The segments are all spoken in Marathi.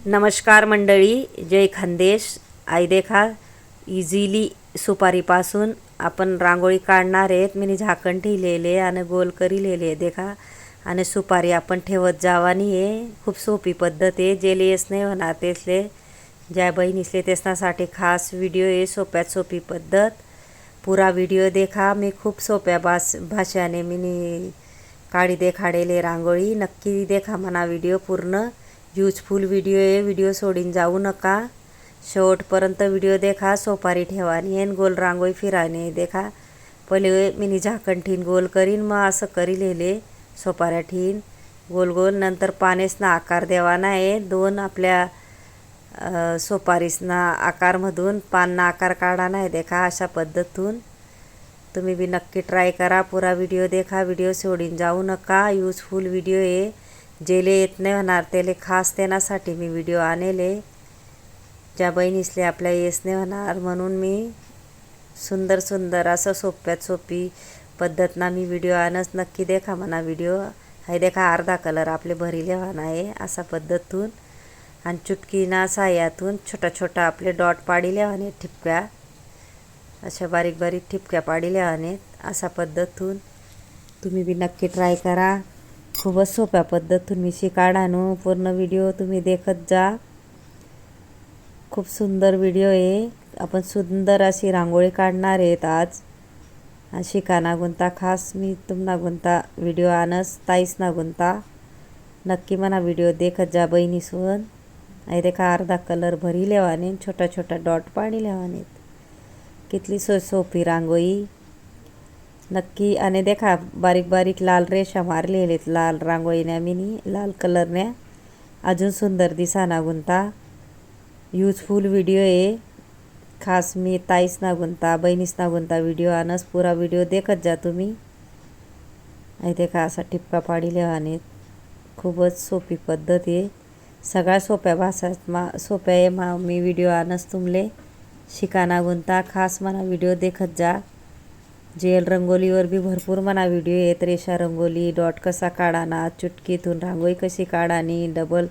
नमस्कार मंडळी, जय खानदेश। आई देखा इझिली सुपारीपासून आपण रांगोळी काढणार आहेत। मी झाकण ठेवलेले आणि गोल करीलेले देखा आणि सुपारी आपण ठेवत जावानी आहे। खूप सोपी पद्धत आहे। जे लेस नाही होणार तेसले ज्या बहिणीसले तेसनासाठी खास व्हिडिओ आहे। सोप्यात सोपी पद्धत पूरा व्हिडिओ देखा। मी खूप सोप्या भाषाने मी काढी देखाडेले रांगोळी। नक्की देखा मना व्हिडिओ पूर्ण यूजफुल व्हिडिओ आहे। व्हिडिओ सोडून जाऊ नका, शेवटपर्यंत व्हिडिओ देखा। सोपारी ठेवानी आणि गोल रांगोळी फिराने देखा। पहिले मी झाकण ठेवून गोल करीन, मग असं करीलेले सोपाऱ्या ठेवून गोल गोल। नंतर पानेसना आकार देवाना आहे। दोन आपल्या सोपारीसना आकारमधून पानना आकार काढाना आहे देखा। अशा पद्धतीतून तुम्ही भी नक्की ट्राय करा। पूरा व्हिडिओ देखा, व्हिडिओ सोडून जाऊ नका। यूजफुल व्हिडिओ आहे। जेले येत नाही होणार त्याले खास त्यासाठी मी व्हिडिओ आणले। ज्या बहिणीसले आपल्या येस नाही होणार म्हणून मी सुंदर सुंदर असं सोप्यात सोपी पद्धतना मी व्हिडिओ आणस। नक्की देखा मना व्हिडिओ। हाय देखा अर्धा कलर आपले भरीले वाहना आहे असा पद्धतीतून आणि चुटकीना साह्यातून छोटा छोटा आपले डॉट पाडिले वाहने ठिपक्या, अशा बारीक बारीक ठिपक्या पाडिल्या वाहने असा पद्धतीतून तुम्ही भी नक्की ट्राय करा। खूपच सोप्या पद्धतीतून मी शिकाडानो। पूर्ण व्हिडिओ तुम्ही देखत जा। खूप सुंदर व्हिडिओ आहे। आपण सुंदर अशी रांगोळी काढणार आहेत आज। शिकाना गुंता खास मी तुम्हाला गुंता व्हिडिओ आणस ताईस ना गुंता। नक्की मना व्हिडिओ देखत जा बहिणीसोन। आई देखा अर्धा कलर भरी लेवाने छोटा छोटा डॉट पाडी लेवाने। कितली सोपी रांगोळी नक्की। आणि देखा बारीक बारीक लाल रेषा मारलेलेत लाल रांगोळीने मीनी लाल कलरने अजून सुंदर दिसाना गुंता। यूजफुल व्हिडिओ आहे। खास मी ताईस ना गुंता बहिणीस ना गुंता व्हिडिओ आणस। पूरा व्हिडिओ देखत जा तुम्ही। आई देखा असा टिपका पाडी लेवाने। खूपच सोपी पद्धत आहे। सगळ्या सोप्या भाषात सोप्या आहे मी व्हिडिओ आणस तुमले शिकाना गुंता। खास मना व्हिडिओ देखत जा। जेल रंगोलीवर भी भरपूर मना व्हिडिओ आहेत। रेषा रंगोली, डॉट कसा काढाना, चुटकीतून रांगोळी कशी काढानी, डबल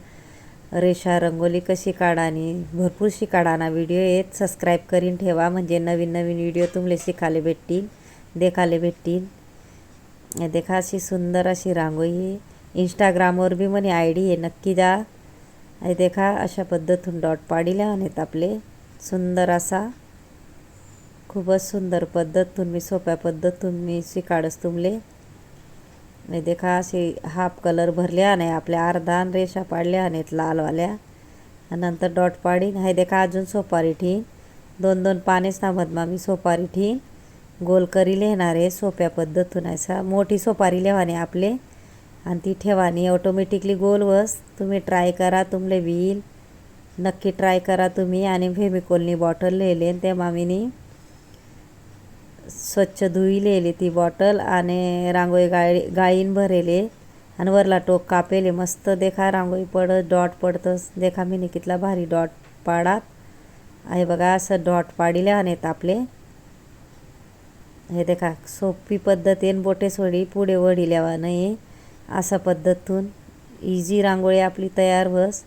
रेषा रंगोली कशी काढानी, भरपूर शिकाडाना व्हिडिओ आहेत। सबस्क्राईब करीन ठेवा म्हणजे नवीन नवीन व्हिडिओ तुमले शिकाले भेटतील, देखाले भेटतील। देखा अशी सुंदर अशी रांगोळी आहे। इंस्टाग्रामवर भी मनी आयडी आहे, नक्की जा। आई देखा अशा पद्धतीतून डॉट पाडिले आहेत आपले सुंदर असा। खूपच सुंदर पद्धतीतून मी सोप्या पद्धतीतून मी शिकाडस तुमले। नाही देखा असे हाफ कलर भरल्या नाही आपल्या अर्धा रेषा पाडल्या आहेत लालवाल्या आणि नंतर डॉट पाडीन। हाय देखा अजून सोपारी ठेवीन दोन दोन पानेच ना मधमा मी सोपारी ठेवीन गोल करी लेणार आहे सोप्या पद्धतीतून। असा मोठी सोपारी लेवाने आपले आणि ती ठेवानी ऑटोमॅटिकली गोल वस। तुम्ही ट्राय करा, तुमले व्हील नक्की ट्राय करा तुम्ही। आणि फेविकॉलनी बॉटल लिहिले ते मामीनी स्वच्छ धुईलेली ती बॉटल आणि रांगोळी गाळीन भरेले आणि वरला टोक कापेले मस्त। देखा रांगोळी पडत डॉट पडतस देखा मी कितला भारी डॉट पाडात आहे बघा। असं डॉट पाडिले आहेत आपले। हे देखा सोपी पद्धत आहे। बोटे सोडी पुढे वडी लेवा नाही असा पद्धतीतून इझी रांगोळी आपली तयार वस।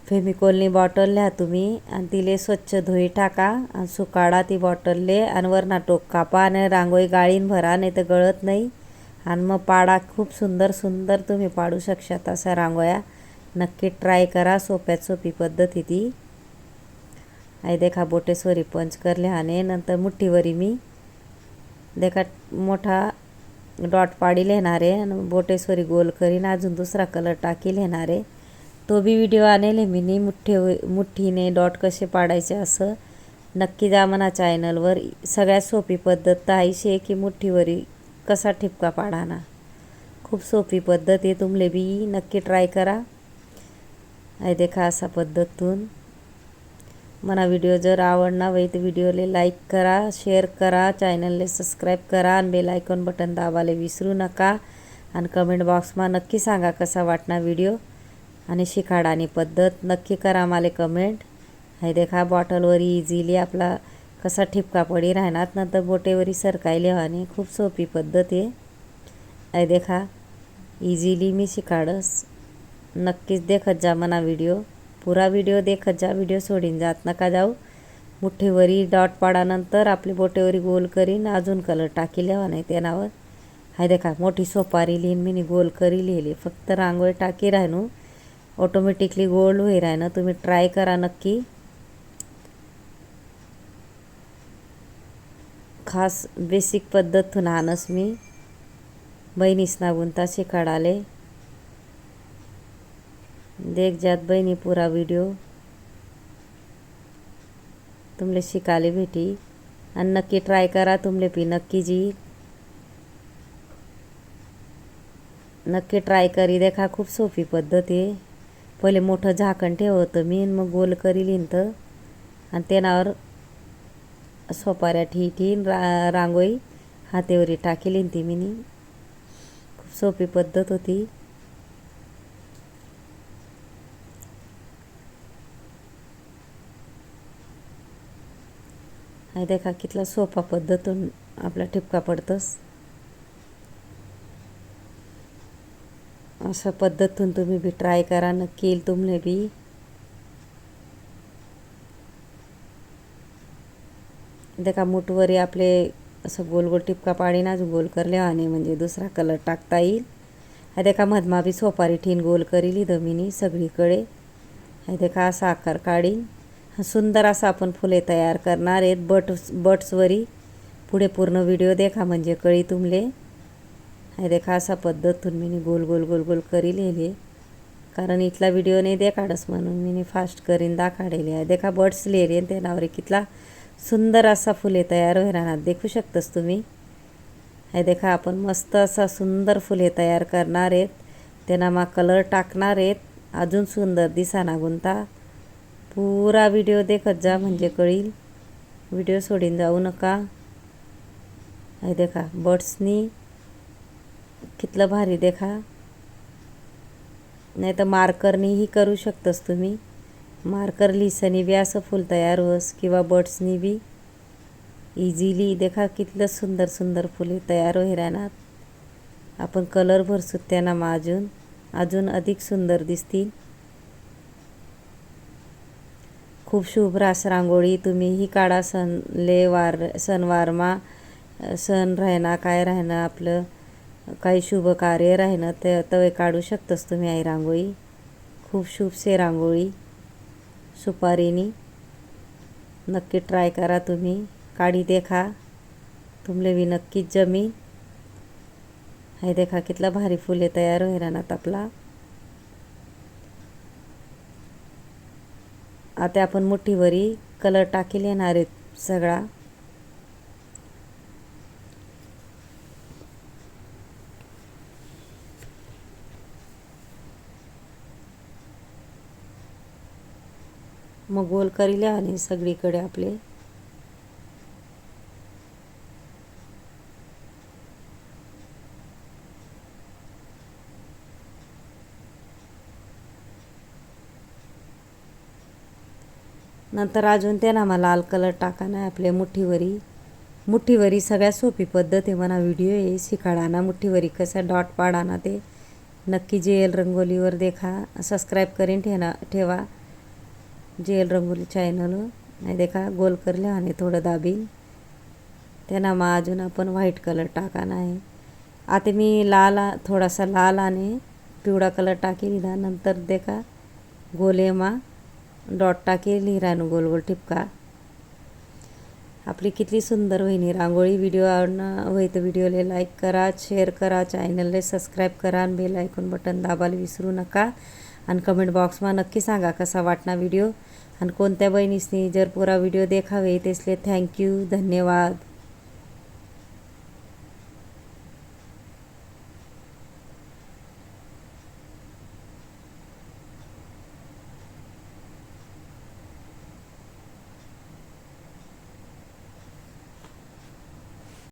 फेविकॉलनी बॉटल ल्या तुम्ही आणि तिले स्वच्छ धुई टाका आणि सुकाडा ती बॉटलले आणि वरना टोक कापा आणि रांगोळी गाळीन भरा, नाही तर गळत नाही आणि मग पाडा। खूप सुंदर सुंदर तुम्ही पाडू शकता अशा रांगोळ्या। नक्की ट्राय करा, सोप्यात सोपी पद्धती ती। आई देखा बोटेसवरी पंच करले आणि नंतर मुठ्ठीवरी मी देखा मोठा डॉट पाडी लेणार आहे आणि बोटेसवरी गोल करीन अजून दुसरा कलर टाकी लेणार आहे। तो भी व्हिडिओ आणले मी मुठ्ठीने डॉट कसे पाडायचे असं। नक्की जा मना चॅनलवर। सगळ्यात सोपी पद्धत तर आईशी आहे की मुठ्ठीवरी कसा ठिपका पाडाना। खूप सोपी पद्धत आहे, तुमले बी नक्की ट्राय करा। आई देखा असा पद्धतीतून मना व्हिडिओ जर आवडना वही तर व्हिडिओले लाईक करा, शेअर करा, चॅनलले सबस्क्राईब करा आणि बेल आयकॉन बटन दाबाले विसरू नका। आणि कमेंट बॉक्समा नक्की सांगा कसा वाटना व्हिडिओ आणि शिकाडानी पद्धत नक्की करा मला कमेंट। हाय देखा बॉटलवर इझिली आपला कसा ठिपका पडी राहणार नंतर बोटेवरी सरकायले वाहने। खूप सोपी पद्धत आहे। हाय देखा इझिली मी शिकाडस। नक्कीच देखत जा मना व्हिडिओ। पुरा व्हिडिओ देखत जा, व्हिडिओ सोडीन जात नका जाऊ. मुठ्ठीवरी डॉट पाडानंतर आपली बोटेवरी गोल करीन, अजून कलर टाकी लेवा नाही त्यानावर. हाय देखा मोठी सोपारी लिहिन मी गोल करी लिहिली. फक्त रांगोळी टाकी राहणू ऑटोमॅटिकली गोल होई राहणं. तुम्ही ट्राय करा नक्की. खास बेसिक पद्धतून आणस मी बहिणीस नागून ताशी काढाले. देख जात बहिणी पुरा व्हिडिओ तुमले शिकाले भेटी आणि नक्की ट्राय करा. तुमले पी नक्की जी नक्की ट्राय करी देखा. खूप सोपी पद्धत आहे. पहिले मोठं झाकण ठेवतं मी मग गोल करी लिहिन आणि त्यानावर सोपाऱ्या ठीन रांगोळी हातेवरी टाकी लिहिन ती मी. खूप सोपी पद्धत होती. हाय देखा कितला सोपा पद्धतून आपला ठिपका पडतस. अशा पद्धतून तुम्ही बी ट्राय करा नक्की येईल तुमले बी. देखा मुठवरी आपले असं गोल गोल टिपका पाडीन अजून गोल करले आणि म्हणजे दुसरा कलर टाकता येईल. हा देखा मधमा बी सोपारी ठीन गोल करी लिहिलं मी सगळीकडे. हा देखा असा आकार काढीन. सुंदर असा आपण फुले तयार करणार आहेत बट्सवरी. पुढे पूर्ण व्हिडिओ देखा म्हणजे कळी तुमले. हा देखा असा पद्धतून मी गोल गोल गोल गोल करी लिहिले. कारण इथला व्हिडिओ नाही देखाडस म्हणून मी फास्ट करीन दाखाडेले आहे. देखा बर्ड्स लिहिले त्यानावर कितला सुंदर असा फुले तयार होई राहणार देखू शकतस तुम्ही. हे देखा आपण मस्त असा सुंदर फुले तयार करणार आहेत. त्यांना मग कलर टाकणार आहेत. अजून सुंदर दिसाना गुंता. पुरा व्हिडिओ देखत जा म्हणजे कळील. व्हिडिओ सोडीन जाऊ नका. हे देखा बर्ड्सनी कितलं भारी देखा. नाही तर मार्करनीही करू शकतस तुम्ही. मार्कर लिसनी बी असं फुल तयार होस किंवा बर्ड्सनी बी इझिली. देखा कितलं सुंदर सुंदर फुले तयार होई राहणार. आपण कलर भरसूत त्यांना मग अजून अधिक सुंदर दिसतील. खूप शुभ रास रांगोळी तुम्हीही काढा. सणवारमा सण राहणार काय राहणं आपलं काही शुभ कार्य राहणं ते तवे काढू शकतस तुम्ही आई रांगोळी. खूप शुभ से रांगोळी सुपारीनी. नक्की ट्राय करा तुम्ही. काढी देखा तुमले बी नक्कीच जमीन. हे देखा कितला भारी फुले तयार होई राहणार आपला. आता आपण मुठीवरी कलर टाकी येणार आहेत सगळा. मग गोल करीले आणि सगळीकडे आपले नंतर अजून त्यांना मला लाल कलर टाका नाही आपल्या मुठीवरी सगळ्यात सोपी पद्धत आहे म्हणा. व्हिडिओ आहे शिकाडाना मुठीवरी कसा डॉट पाडाना ते नक्की JL रंगोलीवर देखा. सबस्क्राईब करीन ठेवा JL रंगोली चॅनल. नाही देखा गोल करले आणि थोडं दाबीन त्यांना मग अजून आपण व्हाईट कलर टाका नाही. आता मी थोडासा लाल आणि पिवळा कलर टाकी दिला. नंतर देखा गोलेमा डॉट टाकी लिहिरानू गोल गोल टिपका. आपली कितली सुंदर होईनी रांगोळी. व्हिडिओ आवडणं होई तर व्हिडिओला लाईक करा, शेअर करा, चॅनलला सबस्क्राईब करा आणि बेल आयकॉन बटन दाबायला विसरू नका. आणि कमेंट बॉक्समा नक्की सांगा कसा वाटना व्हिडिओ आणि कोणत्या बहिणीसनी जर पुरा व्हिडिओ देखावे तेसले थँक्यू धन्यवाद.